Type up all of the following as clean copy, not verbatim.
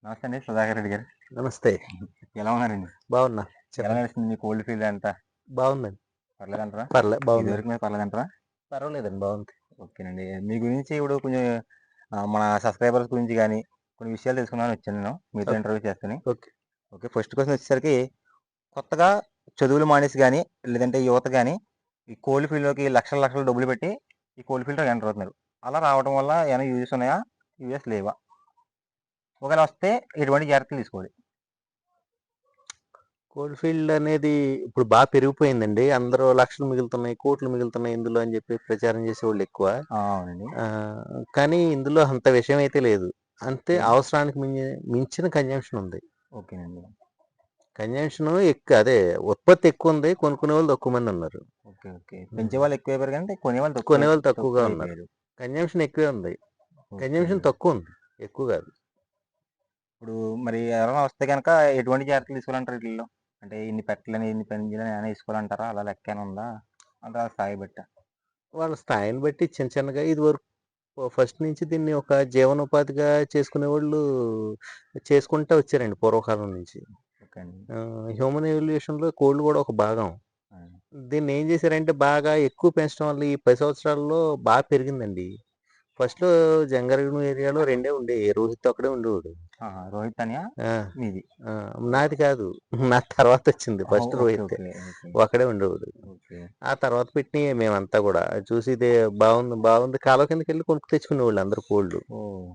నమస్తే అండి సుధాకర్ రెడ్డి గారు. నమస్తే. ఎలా ఉన్నారండి? బాగున్నా. ఎలా చెప్పండి. నడుస్తుంది మీ కోల్డ్ ఫీల్డ్ అంతా? బాగుందండి. పర్లేదంటారా? బాగుందండి. ఇదివరకు మీద పర్లేదంటారా? పర్వాలేదండి. బాగుంది. ఓకేనండి. మీ గురించి ఇప్పుడు కొంచెం మన సబ్‌స్క్రైబర్స్ గురించి గాని, కొన్ని విషయాలు తెలుసుకుందామని వచ్చాను నేను. మీతో ఓకే. ఇంటర్వ్యూ చేసుకొని. ఓకే. ఓకే. ఫస్ట్ క్వెషన్ వచ్చేసరికి కొత్తగా చదువులు మానేసి గాని, లేదంటే యువత గాని, ఈ కోల్డ్ ఫీల్డ్‌లోకి లక్షలు, లక్షలు డబ్బులు పెట్టి ఈ కోల్డ్ ఫీల్డ్‌లోకి ఎంటర్ అవుతున్నారు. అలా రావడం వల్ల ఏమైనా యూజెస్ ఉన్నాయా? యూజెస్ లేవా? ఒకవేళ వస్తే ఎటువంటి జాగ్రత్తలు తీసుకోవాలి? కోల్డ్ ఫీల్డ్ అనేది ఇప్పుడు పెరిగిపోయిందండి. అందరూ లక్షలు మిగులుతున్నాయి, కోట్లు మిగులుతున్నాయి ఇందులో అని చెప్పి ప్రచారం చేసేవాళ్ళు ఎక్కువ. అవునండి. కానీ ఇందులో అంత విషయం అయితే లేదు. అంతే ఓకే. అవసరానికి మించిన కన్జంప్షన్ ఉంది. ఓకేనండి. కన్జంప్షన్ అదే ఉత్పత్తి ఎక్కువ ఉంది. కొనుక్కునే వాళ్ళు తక్కువ మంది ఉన్నారు. ఓకే. ఓకే. హ్మ్. పెంచేవాళ్ళు ఎక్కువైపోయారు గానీ, కొనేవాళ్ళు కొనేవాళ్ళు తక్కువగా ఉన్నారు. తక్కువైపోయారు. కన్జంప్షన్ ఎక్కువే ఉంది. ఓకే కన్జంప్షన్ అండి. తక్కువ ఉంది. ఎక్కువ కాదు. ఇప్పుడు మరి ఎవరైనా వస్తే గనక ఎటువంటి జాగ్రత్తలు తీసుకోవాలంటారు ఈటిల్లో? అంటే ఇన్ని పెట్టలని, ఇన్ని పెంజలని ఏమైనా ఏసుకోవాలంటారా? అలా లెక్కేమైనా ఉందా? అంటే ఆ స్థాయి బట్టా? వాళ్ళ స్థాయిని బట్టి చిన్న చిన్నగా ఇదివరకు ఫస్ట్ నుంచి దీన్ని ఒక జీవనోపాధిగా చేసుకునేవాళ్ళు చేసుకుంటా వచ్చారండి పూర్వకాలం నుంచి. ఓకే అండి. హ్యూమన్ ఎవల్యూషన్‌లో కోళ్ళు కూడా ఒక భాగం. ఆ! దీన్ని ఏం చేశారంటే బాగా ఎక్కువ పెంచడం వల్ల ఈ 10 సంవత్సరాల్లో పెరిగిందండి. ఫస్ట్‌లో జంగారెడ్డి ఏరియాలో 2 ఉండేయి. రోహిత్ ఒక్కడే ఉండేవాడు. ఆహా! రోహిత్ తనియా ఆ! మీది. ఆ! నాది ఓకే. కాదు. నా తర్వాతొచ్చింది. ఓహో! First okay. రోహితే. ఓకే. ఓకే. ఒక్కడే ఉండేవాడు. ఓకే. ఆ తర్వాత పెట్టినయే మేమంతా గూడా. చూసి ఇదే బావుంది, బావుంది కాలువ కిందకెళ్ళి కొనుక్కు తెచ్చుకునేవాళ్ళు అందరూ కోళ్ళు. ఓహ్!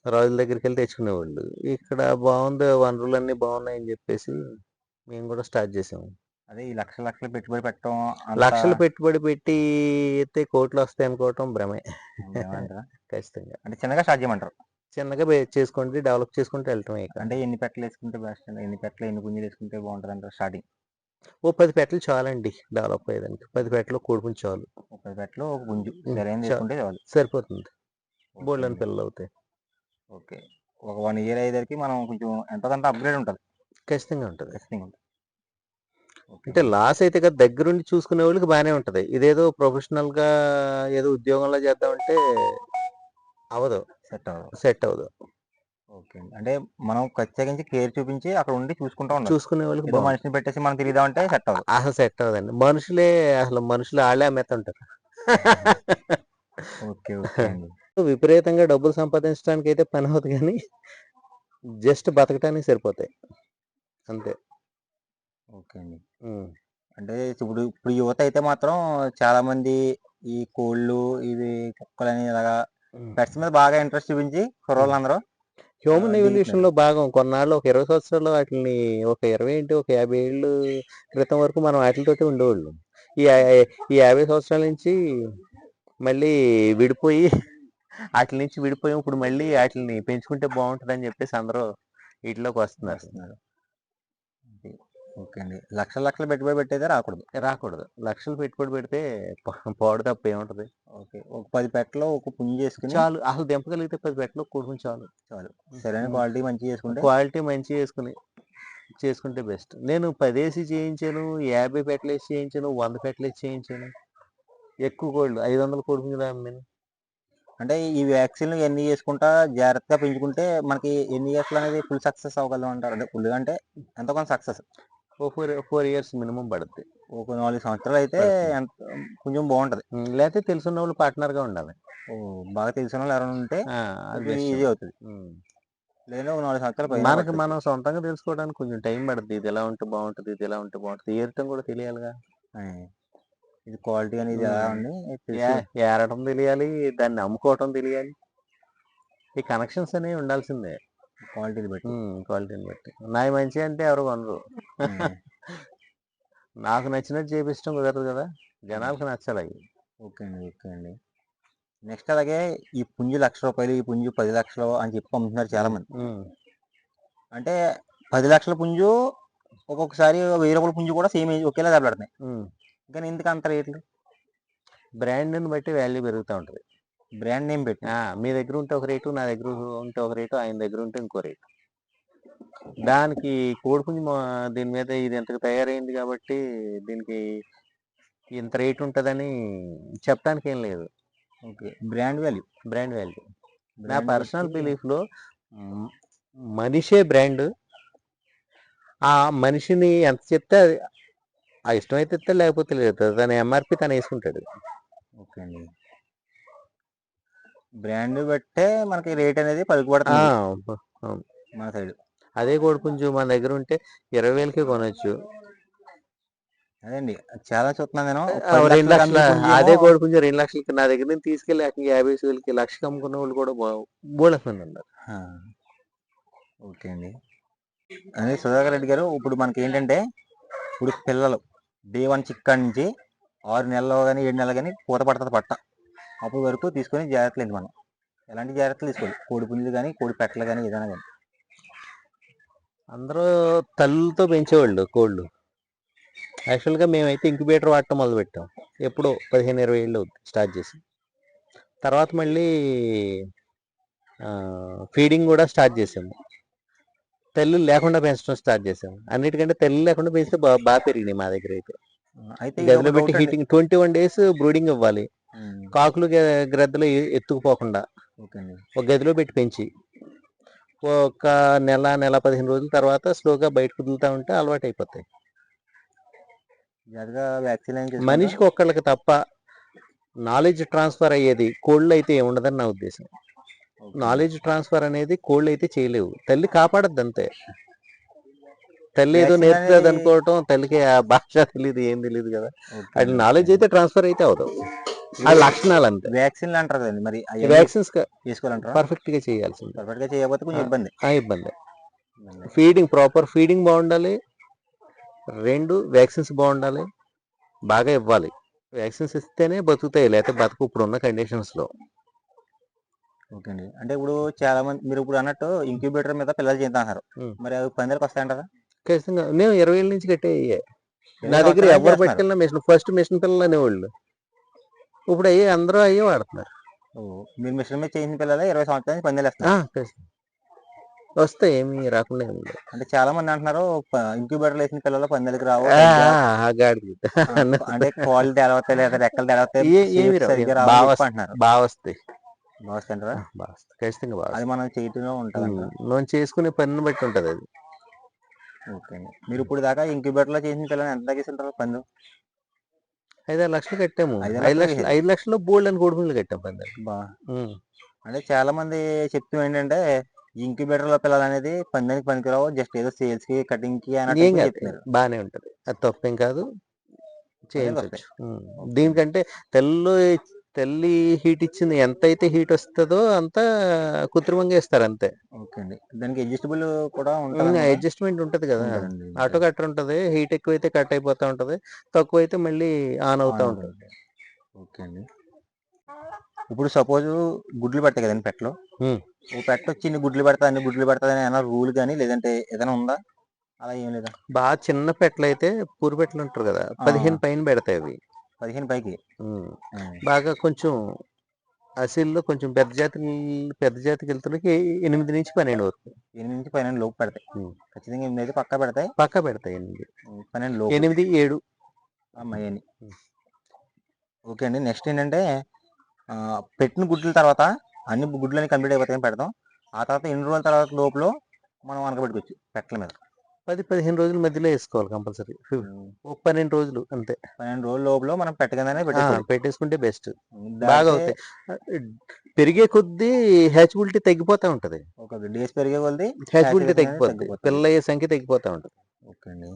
రాజుల దగ్గరికెళ్ళి తెచ్చుకునేవాళ్ళు. ఇక్కడ బావుంది, వనరులన్నీ బావున్నాయని జెప్పేసి మేము గూడా స్టార్ట్ జేసాము. అదే ఈ లక్షలు, లక్షలు పెట్టుబడి పెట్టడం అంత లక్షలు పెట్టుబడి పెట్టి ఎత్తే కోట్లొస్తాయనుకోవటం భ్రమే. భ్రమంటారా? ఖచ్చితంగా. అంటే చిన్నగా స్టార్ట్ చేయమంటారు. చిన్నగా చేసుకోండి, డెవలప్ చేసుకుంటూ ఎళ్ళటమే ఇక. అంటే ఎన్ని పెట్టలేసుకుంటే బెస్ట్ అండి? ఎన్ని పెట్టలు, ఎన్ని పుంజులేసుకుంటే బావుంటదంటారు స్టార్టింగ్? ఓ 10 పెట్టెలు చాలండి డెవలప్ అయ్యేదానికి. 10 పెట్టెలు, ఒక కోడిపుంజు చాలు. 30 పెట్టలు, ఒక పుంజు హ్మ్. సరైనదేసుకుంటే చాలు. సరిపోతుంది. ఓకే బోలెడన్ని అండి. పిల్లలవుతాయి. ఓకే. ఒక 1 ఇయర్ అయ్యేసరికి మనం కొంచెం ఎంతో కొంత అప్‌గ్రేడ్ ఉంటది. ఖచ్చితంగా ఉంటది. ఖచ్చితంగా ఉంటది. ఓకే అంటే అండి. లాస్ అయితే కాదు దగ్గరుండి చూసుకునేవాళ్ళకి బానే ఉంటది. ఇదేదో ప్రొఫెషనల్‌గా ఏదో ఉద్యోగంలా చేద్దామంటే అవ్వదు. సెట్ అవ్వదు. సెట్ అవ్వదు. ఓకే అండి. అంటే మనం ప్రత్యేకించి కేర్ చూపించి అక్కడ ఉండి చూసుకుంటా ఉండాలి. చూసుకునేవాళ్ళకి ఏదో బావుంటది. మనిషిని పెట్టేసి మనం తిరుగుదామంటే సెట్ అవ్వదు. అసలు సెట్ అవ్వదండి. మనుషులు ఆళ్ళే అమ్మేత్తుంటారు. ఓకే. ఓకే అండి. విపరీతంగా డబ్బులు సంపాదించడానికైతే పనవ్వదు గానీ, జస్ట్ బతకటానికి సరిపోతాయి. అంతే. ఓకే అండి. హ్మ్. అంటే ఇప్పుడు ఇప్పుడు యువత అయితే మాత్రం చాలామంది ఈ కోళ్ళు, ఇవి కుక్కలని ఇలాగా హ్మ్. పెట్స్ మీద బాగా ఇంట్రెస్ట్ చూపించి హ్మ్. కుర్రోళ్ళందరూ హ్యూమన్ దిగుతున్నారు. ఎవల్యూషన్‌లో భాగం. కొన్నాళ్ళు ఒక 20 సంవత్సరాల్లో ఆటిల్ని ఒక 20 ఏంటి ఒక 50 ఏళ్ళు క్రితం వరకు మనం ఆటిలతోటే ఉండేవాళ్ళం. ఈ యా ఈ 50 సంవత్సరాల నుంచి మళ్ళీ విడిపోయి ఆటిల నుంచి విడిపోయాం. ఇప్పుడు మళ్ళీ ఆటిల్ని పెంచుకుంటే బావుంటదని జెప్పేసి అందరూ ఈటిలోకొస్తున్నారు. వస్తున్నారు. ఓకే. ఓకే అండి. లక్షలు, లక్షలు పెట్టుబడి పెట్టయితే రాకూడదు. రాకూడదు. లక్షలు పెట్టుబడి పెడితే పాడు తప్ప ఏముంటది? ఓకే. ఒక 10 పెట్టలో ఒక పుంజేసుకొని చాలు. అసలు దింపగలిగితే 10 పెట్టలు కోడిపుంజు చాలు. చాలు. హ్మ్. సరైన హ్మ్. క్వాలిటీ మంచిగా చేసుకుంటే క్వాలిటీ మంచిగేసుకొని చేసుకుంటే బెస్ట్. నేను 10 చేయించాను, 50 పెట్టలేసి చేయించాను, 100 పెట్టలేసి చేయించాను. ఎక్కువ కోళ్ళు 500 కోడిపుంజులు అమ్మాను. అంటే ఈ వ్యాక్సిన్‌లు ఇయన్నీ చేసుకుంటా జాగ్రత్తగా పెంచుకుంటే మనకి ఎన్ని ఇయర్స్‌లో అనేది ఫుల్ సక్సెస్ అవ్వగలం అంటారు? అంటే ఫుల్‌గా అంటే ఎంతో కొంత సక్సెస్. ఓ 4 ఇయర్స్ మినిమమ్ పడుద్ది. ఒక 4 సంవత్సరాలయితే పడుతుంది. ఎంత కొంచెం బావుంటది. లేతే తెలిసున్నోళ్ళు పార్ట్‌నర్‌గా ఉండాలి. ఓహ్! బాగా తెలిసినోళ్ళు ఎవరైనా ఉంటే ఆ! అది కొంచెం బెస్ట్. ఈజీ అవుతది. హ్మ్. లేదంటే ఒక 4 సంవత్సరాలు పైనే మనకి పట్టొచ్చు. మనం సొంతంగా తెలుసుకోవడానికి కొంచెం టైం పడుద్ది. ఇది ఎలా ఉంటే బావుంటది, ఇది ఎలా ఉంటే బావుంటది. ఏరటం కూడా తెలియాలిగా. ఆయ్. ఇది క్వాలిటీ అనేది ఎలా హ్మ్. ఉంది తెలిసి ఏరటం తెలియాలి, దాన్ని అమ్ముకోవటం తెలియాలి. ఈ కనెక్షన్స్ అనేవి ఉండాల్సిందే. క్వాలిటీని బట్టి. క్వాలిటీని బట్టి. నాయి మంచియంటే ఎవరు కొనరు. హ్మ్. నాకు నచ్చినట్టు చేపించడం కుదరదు గదా! హ్మ్. జనాలకి నచ్చాలయి. ఓకే అండి. ఓకే అండి. నెక్స్ట్ అలాగే ఈ పుంజు రూ. 1,00,000 ఈ పుంజు 10,00,000 అని చెప్పి అమ్ముతున్నారు హ్మ్. చాలామంది. హ్మ్. అంటే 10,00,000 పుంజు ఒక్కొక్కసారి రూ. 1000 పుంజు కూడా సేమ్ ఒకేలా దెబ్బలాడుతున్నాయి. హ్మ్. కానీ ఎందుకు అంత రేట్లు? బ్రాండ్‌ని బట్టి వాల్యూ పెరుగుతా ఉంటది. బ్రాండ్ నేమ్ పెట్టి. మీ దగ్గర ఉంటే ఒక రేటు, నా దగ్గర ఉంటే ఒక రేటు, ఆయన దగ్గర ఉంటే ఇంకో రేటు. ఓకే. దానికి కోడిపుంజు దీని మీద ఇది ఇంతకు తయారైంది గాబట్టి, దీనికి ఇంత రేట్ ఉంటదని చెప్పటానికేం లేదు. Okay. Brand value. Brand value. నా బ్రాండ్ పెట్టి పర్సనల్ బిలీఫ్‌లో మ్, మనిషే బ్రాండ్. ఆ మనిషిని ఎంత చెప్తే ఆ ఇష్టమైతే ఇస్తే లేకపోతే లేదు. తన ఎంఆర్పి తను వేసుకుంటాడు. ఓకే అండి. బ్రాండ్ బట్టే మనకి రేట్ అనేది ఆ, పలుకుబడుతుంది అవును. మన సైడ్. అదే కోడిపుంజు మన దగ్గర ఉంటే 20,000కే కొనొచ్చు. అదేండి చాలా చూస్తున్నాను నేను. ఆ, 10 2 లక్షలకి లక్షల అమ్మే పుంజేమో. అదే కోడిపుంజు 2 లక్షలకి నా దగ్గర నుంచి తీసుకెళ్ళి 50,000కి 1,00,000కి అమ్ముకున్న వాళ్ళు కూడా బోలెస్ మంది ఉన్నారు. ఆ, ఓకే అండి. అదే సుధాకర్ రెడ్డి గారు, ఇప్పుడు మనకి ఏంటంటే ఇప్పుడు పిల్లలు డే 1 చిక్క నుంచి 6 నెలలు కానీ 7 నెలలు కానీ పూత పడుతుంది పట్ట. అప్పటి వరకు తీసుకొని జాగ్రత్తలు ఏంటి మనం, ఎలాంటి జాగ్రత్తలు తీసుకోవాలి? కోడి పుంజులు కానీ కోడి పెట్టలు కానీ ఏదైనా కానీ. అందరూ తల్లులతో పెంచేవాళ్ళు కోళ్ళు. యాక్చువల్గా మేమైతే ఇంక్యుబేటర్ వాడటం మొదలుపెట్టాం. ఎప్పుడో 15-20 ఏళ్ళు అవుతుంది స్టార్ట్ చేసి. తర్వాత మళ్ళీ ఫీడింగ్ కూడా స్టార్ట్ చేసాము. తల్లులు లేకుండా పెంచడం స్టార్ట్ చేసాము. అన్నిటికంటే తల్లి లేకుండా పెంచితే బాగా పెరిగినాయి మా దగ్గర అయితే. అయితే ఇది గదిలో ఒక పెట్టి డౌట్ అండి. హీటింగ్ 21 days బ్రూడింగ్ ఇవ్వాలి. కాకులు గ్రద్దలు ఎత్తుకుపోకుండా ఓకే అండి. ఒక గదిలో పెట్టి పెంచి ఒక నెల 15 రోజుల తర్వాత స్లోగా బయటకు వదులుతా ఉంటే అలవాటు అయిపోతాయి. జాగ్రత్తగా వ్యాక్సిన్ ఏం చేసుకుంటా? మనిషికి ఒక్కళ్ళకి తప్ప నాలెడ్జ్ ట్రాన్స్ఫర్ అయ్యేది కోళ్ళు అయితే ఏముండదని నా ఉద్దేశం. ఓకే. నాలెడ్జ్ ట్రాన్స్ఫర్ అనేది కోళ్ళు అయితే చేయలేవు. తల్లి కాపాడద్దు అంతే. తల్లి ఏదో వ్యాక్సిన్ నేర్పుతుంది అనేది అనుకోవటం, తల్లికి ఆ భాష తెలియదు, ఏం తెలియదు కదా. ఓకే అది అండి. నాలెడ్జ్ అయితే ట్రాన్స్ఫర్ అయితే అవదు. ఆ ఇప్పుడు లక్షణాలు అంతే. వ్యాక్సిన్లు అంటారు కదండి, మరి అవన్నీ వ్యాక్సిన్స్ తీసుకోవాలంటారా? పర్ఫెక్ట్ గా చేయాల్సింది. పర్ఫెక్ట్ గా చేయకపోతే కొంచెం ఇబ్బంది. ఇబ్బంది. ఫీడింగ్ ప్రాపర్ ఫీడింగ్ బాగుండాలి. 2 వ్యాక్సిన్స్ బాగుండాలి. బాగా ఇవ్వాలి. వ్యాక్సిన్స్ ఇస్తేనే బతుకుతాయి, లేకపోతే బతుకు ఇప్పుడున్న కండిషన్స్ లో. ఓకే అండి. అంటే ఇప్పుడు చాలా మంది మీరు ఇప్పుడు అన్నట్టు ఇంక్యుబేటర్ మీద పిల్లలు చేద్దాం. ఉమ్. మరి అవి పందాలకు వస్తాయంటారా? ఖచ్చితంగా నేను 20 ఏళ్ళ నుంచి కట్టేయ్యే. 20 నా దగ్గర సంవత్సరాల నుంచి ఎవరు చేస్తున్నారు. పట్టుకెళ్ళిన మిషన్ ఫస్ట్ మిషన్ పిల్లలు అనేవాళ్ళు. ఇప్పుడు అందరూ అయ్యే వాడుతున్నారు. మీరు మిషన్ మీద చేసిన పిల్లలే 20 సంవత్సరాల నుంచి పందాలు వేస్తున్నారు. ఖచ్చితంగా. వస్తాయి, ఏమి రాకుండా ఏమి లేదు. అంటే చాలా మంది అంటున్నారు ఇంక్యుబేటర్ వేసిన పిల్లలు పందాలకు రావు, గాడిది అంటే కాళ్ళు తేలవతాయి లేదా రెక్కలు తేలవతాయి, ఏమి షేప్ సరిగ్గా బాగా రావు వస్తాయి, అంటున్నారు. బాగా వస్తాయి. బాగా వస్తాయంటారా? బాగా వస్తాయి, ఖచ్చితంగా బాగా అది వస్తాయి. మనం చేయటంలో ఉంటుందంట. మనం చేసుకునే పనిని బట్టి ఉంటది అది. ఓకే అండి. మీరు ఇప్పుడు దాకా ఇంక్యుబేటర్ లో చేసిన పిల్లలు ఎంత తగ్గిస్తుంటారు పందు? 5-6 లక్షలు కట్టాము. 5 5 లక్షలు లక్షలు 5 లక్షల్లో బోల్డ్ అని కోడిపుంజులు కట్టాం పందాలు. బా అంటే చాలా మంది చెప్తూ ఏంటంటే ఇంక్యుబేటర్ లో పిల్లలు అనేది పందానికి పనికిరావు, జస్ట్ ఏదో సేల్స్ కి కటింగ్ కి అన్నట్టు ఏం కాదు, చెప్తున్నారు. బాగానే ఉంటది. అది తప్పేం కాదు, పందాలకు చేయించవచ్చు. వస్తాయి. దీనికంటే తల్లి హీట్ ఇచ్చింది ఎంత అయితే హీట్ వస్తుందో అంత కృత్రిమంగా ఇస్తారు అంతే. ఓకే అండి. దానికి అడ్జస్టబుల్ కూడా ఉంటుంది. అడ్జస్ట్మెంట్ ఉంటది కదా. ఉంటుందండి. ఆటో కట్టర్ ఉంటది. హీట్ ఎక్కువైతే కట్ అయిపోతా ఉంటది, తక్కువ అయితే మళ్ళీ ఆన్ అవుతా ఉంటుంది. ఓకే అండి. ఇప్పుడు సపోజ్ గుడ్లు పెడతాయి కదండి పెట్టలు. ఓ పెట్ట వచ్చి ఇన్ని గుడ్లు పెడతా అన్ని గుడ్లు పెడతా అని ఏమైనా రూల్ కానీ లేదంటే ఏదైనా ఉందా? అలా ఏం లేదా? బాగా చిన్న పెట్టలు అయితే పూరి పెట్టలు ఉంటారు కదా, 15 పైన పెడతాయి అవి. 15 పైకి. బాగా కొంచెం అసలు కొంచెం పెద్ద జాతికి వెళ్తున్నకి 8 నుంచి 12 వరకు. 8 నుంచి 12 లోపు పెడతాయి. ఖచ్చితంగా 8 అయితే పక్కా పెడతాయి. 8 12 లోపు. 8 7 అమ్మాయి. ఓకే అండి. నెక్స్ట్ ఏంటంటే పెట్టిన గుడ్ల తర్వాత అన్ని గుడ్లని కంప్లీట్ అయిపోతాయని పెడతాం. ఆ తర్వాత ఎన్ని రోజుల తర్వాత లోపల మనం అనకబెట్టుకోవచ్చు పెట్టల మీద? 10-15 రోజుల మధ్యలో వేసుకోవాలి కంపల్సరీ. 12 రోజులు అంతే. 12 రోజుల లోపల మనం పెట్టగానే పెట్టేసుకుంటే బెస్ట్. బాగా అవుతాయి. పెరిగే కొద్దీ హ్యాచబిలిటీ తగ్గిపోతా ఉంటది. ఒక డేస్ పెరిగే కొద్దీ హ్యాచబిలిటీ తగ్గిపోతుంది, పిల్లల అయ్యే సంఖ్య తగ్గిపోతా ఉంటది. ఓకే అండి.